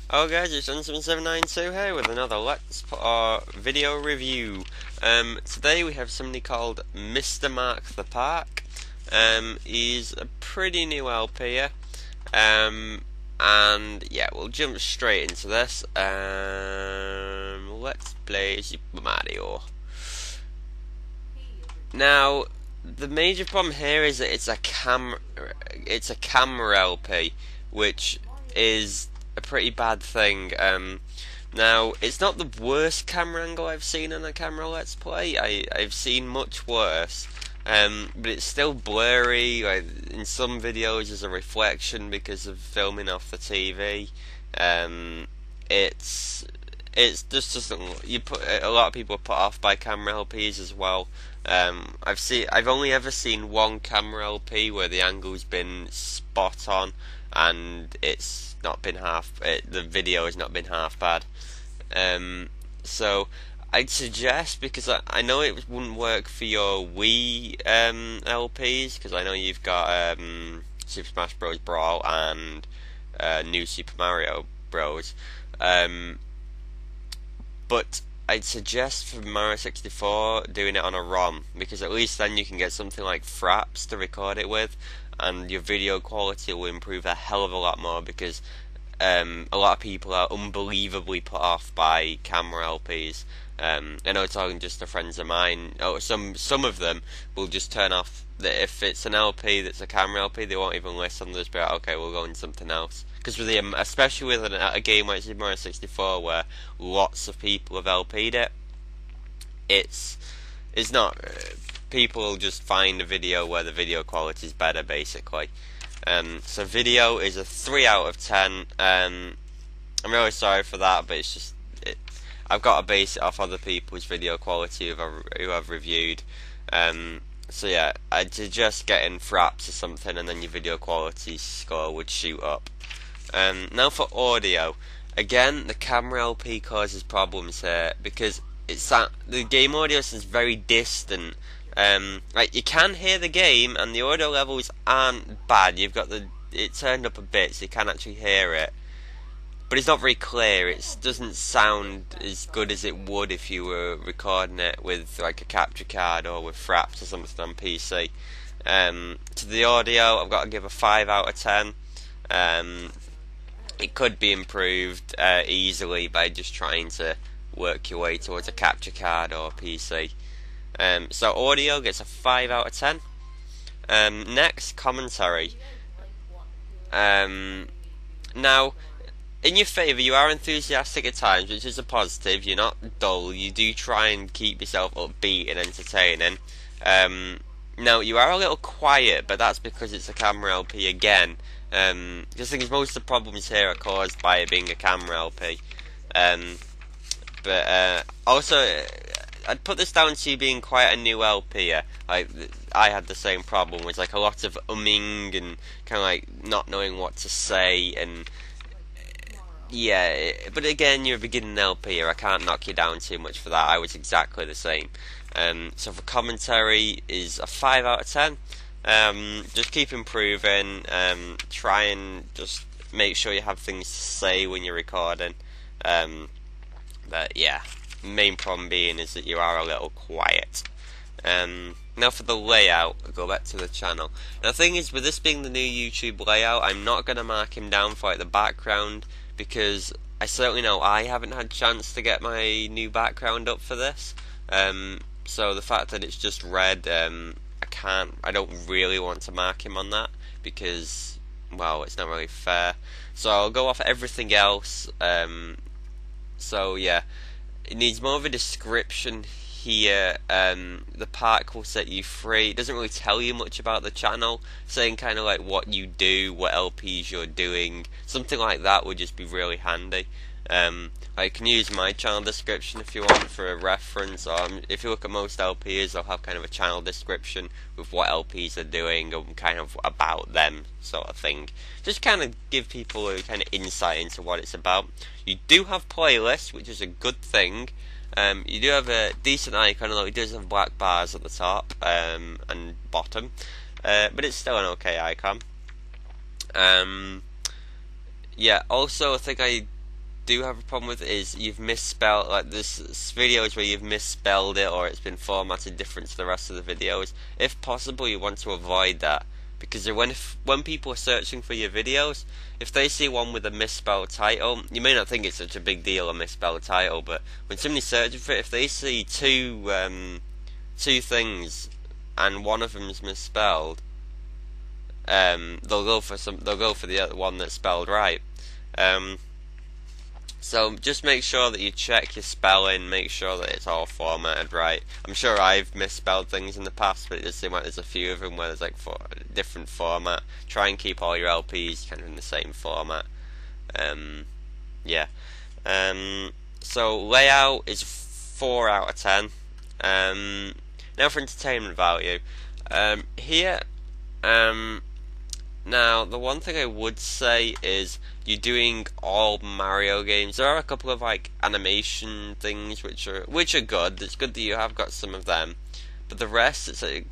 Hello guys, it's John7792 here with another Let's video review. Today we have somebody called MrMarkthepark. He's a pretty new LP here. And yeah, we'll jump straight into this. Let's play Super Mario. Now, the major problem here is that it's a camera LP, which is a pretty bad thing. Now, it's not the worst camera angle I've seen on a camera Let's Play. I've seen much worse, but it's still blurry. Like, in some videos there's a reflection because of filming off the TV. It just doesn't. A lot of people are put off by camera LPs as well. I've only ever seen one camera LP where the angle's been spot on, and it's not been the video has not been half bad. So I'd suggest, because I know it wouldn't work for your Wii LPs, because I know you've got Super Smash Bros. Brawl and New Super Mario Bros. But I'd suggest for Mario 64 doing it on a ROM, because at least then you can get something like Fraps to record it with, and your video quality will improve a hell of a lot more, because a lot of people are unbelievably put off by camera LPs. I know, talking just to friends of mine, some of them will just turn off. If it's an LP that's a camera LP, they won't even listen. They'll just be like, okay, we'll go into something else. Because especially with a game like Super Mario 64, where lots of people have LP'd it, it's not. People will just find a video where the video quality is better, basically. So video is a 3 out of 10. I'm really sorry for that, but it's just I've got to base it off other people's video quality who I've reviewed. So yeah, I'd suggest getting Fraps or something, and then your video quality score would shoot up. Now for audio, again, the camera LP causes problems here, because the game audio is very distant. Like, you can hear the game, and the audio levels aren't bad. You've got it turned up a bit, so you can actually hear it, but it's not very clear. It doesn't sound as good as it would if you were recording it with like a capture card or with Fraps or something on PC. To the audio, I've got to give a 5 out of 10. It could be improved easily by just trying to work your way towards a capture card or PC. So audio gets a 5 out of 10. Next, commentary. Now, in your favour, you are enthusiastic at times, which is a positive. You're not dull. You do try and keep yourself upbeat and entertaining. Now, you are a little quiet, but that's because it's a camera LP again. Just think most of the problems here are caused by it being a camera LP. But also, I'd put this down to you being quite a new LP here. Like, I had the same problem, with like a lot of umming and kind of like not knowing what to say, and yeah. But again, you're a beginning LP here. I can't knock you down too much for that. I was exactly the same. So for commentary is a 5 out of 10. Just keep improving. Try and just make sure you have things to say when you're recording. But yeah, main problem being is that you are a little quiet. Now for the layout, I'll go back to the channel. Now the thing is, with this being the new YouTube layout, I'm not going to mark him down for like the background, because I certainly know I haven't had a chance to get my new background up for this. So the fact that it's just red, I don't really want to mark him on that, because, well, it's not really fair. So I'll go off everything else. So yeah, it needs more of a description here. The park will set you free. It doesn't really tell you much about the channel, saying kind of like what you do, what LPs you're doing. Something like that would just be really handy. I can use my channel description if you want for a reference. If you look at most LPs, they'll have kind of a channel description with what LPs are doing and kind of about them, sort of thing. Just kind of give people a kind of insight into what it's about. You do have playlists, which is a good thing. You do have a decent icon, although it does have black bars at the top and bottom, but it's still an okay icon. Yeah, also I think I do have a problem with is you've misspelled, like this videos where you've misspelled it or it's been formatted different to the rest of the videos. If possible, you want to avoid that, because when people are searching for your videos, if they see one with a misspelled title, you may not think it's such a big deal, a misspelled title, but when somebody's searching for it, if they see two things and one of them's misspelled, they'll go for the other one that's spelled right. So just make sure that you check your spelling, make sure that it's all formatted right. I'm sure I've misspelled things in the past, but it does seem like there's a few of them where there's like different format. Try and keep all your LPs kind of in the same format. Yeah. So layout is 4 out of 10. Now for entertainment value. Here, now the one thing I would say is you're doing all Mario games. There are a couple of like animation things which are good. It's good that you have got some of them, but the rest, it's like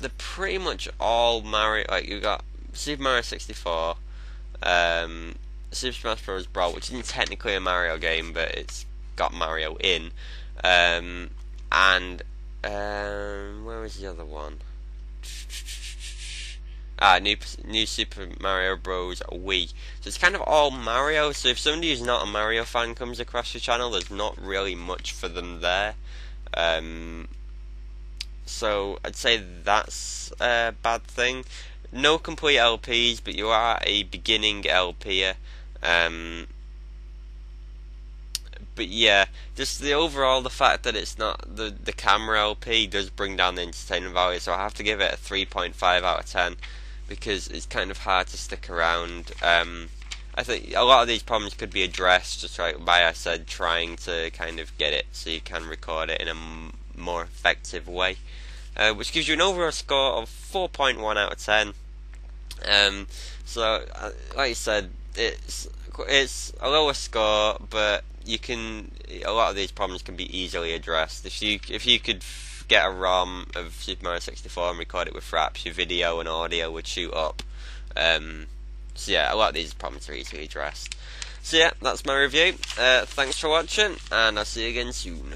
they're pretty much all Mario. Like you got Super Mario 64, Super Smash Bros. Brawl, which isn't technically a Mario game, but it's got Mario in, and where was the other one? New Super Mario Bros. Wii. So it's kind of all Mario. So if somebody who's not a Mario fan comes across your channel, there's not really much for them there. So I'd say that's a bad thing. No complete LPs, but you are a beginning LPer. But yeah, just the fact that it's not the camera LP does bring down the entertainment value. So I have to give it a 3.5 out of 10. Because it's kind of hard to stick around. I think a lot of these problems could be addressed just like by I said, trying to kind of get it so you can record it in a more effective way, which gives you an overall score of 4.1 out of 10. So like I said, it's a lower score, but a lot of these problems can be easily addressed if you could get a ROM of Super Mario 64 and record it with fraps, your video and audio would shoot up. So yeah, a lot of these problems are easily addressed. So yeah, that's my review. Thanks for watching, and I'll see you again soon.